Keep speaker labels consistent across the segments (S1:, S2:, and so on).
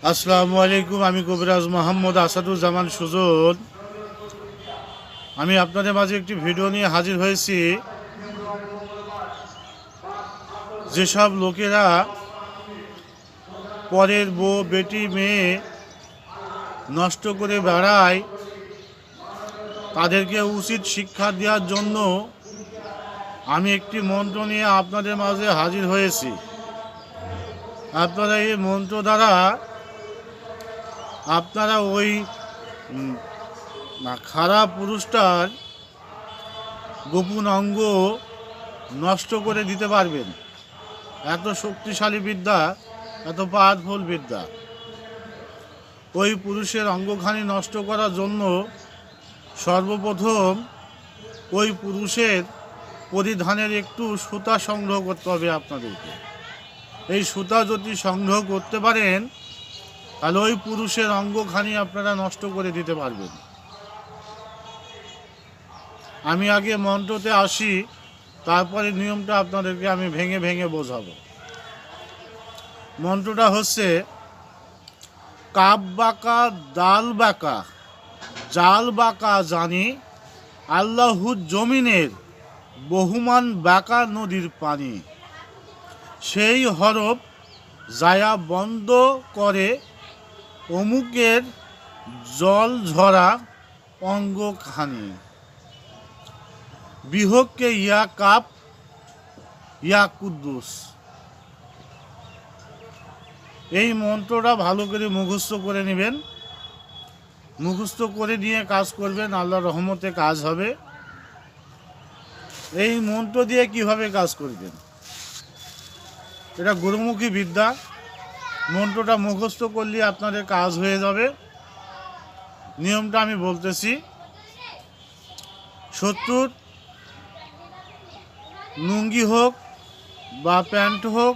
S1: আসসালামু আলাইকুম। আমি কবিরাজ মোহাম্মদ আসাদুজ্জামান সুজন। আমি আপনাদের মাঝে একটি ভিডিও নিয়ে হাজির হয়েছি। যেসব লোকেরা পরের বউ বেটি মেয়ে নষ্ট করে বেড়ায়, তাদেরকে উচিত শিক্ষা দেওয়ার জন্য আমি একটি মন্ত্র নিয়ে আপনাদের মাঝে হাজির হয়েছি। আপনারা এই মন্ত্র দ্বারা আপনারা ওই খারাপ পুরুষটার গোপন অঙ্গ নষ্ট করে দিতে পারবেন। এত শক্তিশালী বিদ্যা, এত পাওয়ারফুল বিদ্যা। ওই পুরুষের অঙ্গখানি নষ্ট করার জন্য সর্বপ্রথম ওই পুরুষের পরিধানের একটু সুতা সংগ্রহ করতে হবে আপনাদেরকে। এই সুতা যদি সংগ্রহ করতে পারেন, তাহলে ওই পুরুষের অঙ্গখানি আপনারা নষ্ট করে দিতে পারবেন। আমি আগে মন্ত্রতে আসি, তারপরে নিয়মটা আপনাদেরকে আমি ভেঙে ভেঙে বোঝাবো। মন্ত্রটা হচ্ছে, কাপ বাঁকা ডাল বাঁকা জাল বাঁকা জানি, আল্লাহুর জমিনের বহুমান বাঁকা নদীর পানি, সেই হরফ যায়া বন্ধ করে অমুকের জল ঝরা অঙ্গখানি, বিহককে ইয়া কাপ ইয়া কুদ্দুস। এই মন্ত্রটা ভালো করে মুখস্থ করে নেবেন। মুখস্থ করে নিয়ে কাজ করবেন, আল্লাহর রহমতে কাজ হবে। এই মন্ত্র দিয়ে কিভাবে কাজ করবেন, এটা গুরুমুখী বিদ্যা। মন্ত্রটা মুখস্থ করলে আপনাদের কাজ হয়ে যাবে। নিয়মটা আমি বলতেছি। শত্রুর লুঙ্গি হোক বা প্যান্ট হোক,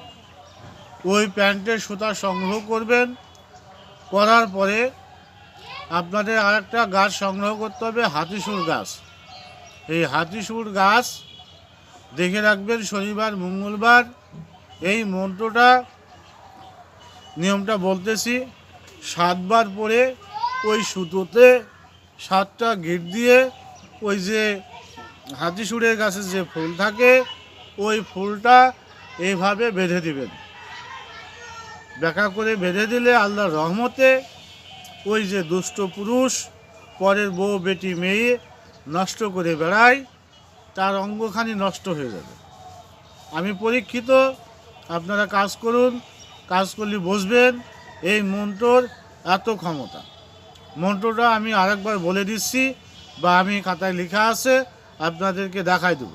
S1: ওই প্যান্টের সুতা সংগ্রহ করবেন। করার পরে আপনাদের আরেকটা গাছ সংগ্রহ করতে হবে, হাতিসুর গাছ। এই হাতিসুর গাছ দেখে রাখবেন শনিবার মঙ্গলবার। এই মন্ত্রটা নিয়মটা বলতেছি, 7 বার পরে ওই সুতোতে 7টা গিট দিয়ে ওই যে হাতিসুরের গাছের যে ফুল থাকে, ওই ফুলটা এইভাবে বেঁধে দিবেন। ব্যাখ্যা করে বেঁধে দিলে আল্লাহর রহমতে ওই যে দুষ্ট পুরুষ পরের বউ বেটি মেয়ে নষ্ট করে বেড়ায়, তার অঙ্গখানি নষ্ট হয়ে যাবে। আমি পরীক্ষিত, আপনারা কাজ করুন। কাজ করলে বুঝবেন এই মন্ত্রর এত ক্ষমতা। মন্ত্রটা আমি আরেকবার বলে দিচ্ছি, বা আমি খাতায় লেখা আছে, আপনাদেরকে দেখাই দেব।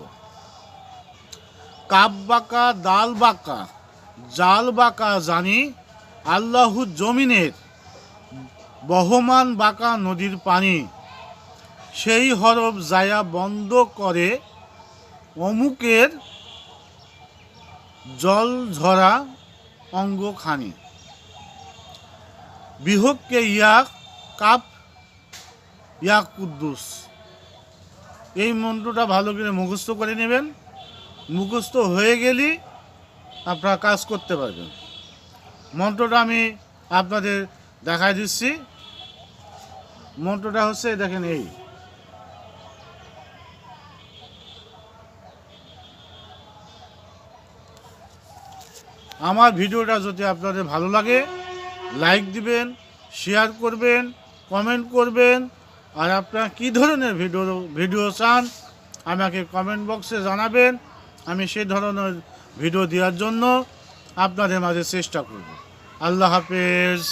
S1: কাপ বাঁকা ডাল বাঁকা জাল বাঁকা জানি, আল্লাহুর জমিনের বহমান বাঁকা নদীর পানি, সেই হরফ যায়া বন্ধ করে অমুকের জল ঝরা অঙ্গখানি, বিহককে ইয়া কাপ ইয়া কুদ্দুস। এই মন্ত্রটা ভালো করে মুখস্থ করে নেবেন। মুখস্থ হয়ে গেলেই আপনারা কাজ করতে পারবেন। মন্ত্রটা আমি আপনাদের দেখাই দিচ্ছি। মন্ত্রটা হচ্ছে, দেখেন, এই আমার ভিডিওটা যদি আপনাদের ভালো লাগে, লাইক দিবেন, শেয়ার করবেন, কমেন্ট করবেন। আর আপনারা কী ধরনের ভিডিও চান আমাকে কমেন্ট বক্সে জানাবেন। আমি সেই ধরনের ভিডিও দেওয়ার জন্য আপনাদের মাঝে চেষ্টা করব। আল্লাহ হাফেজ।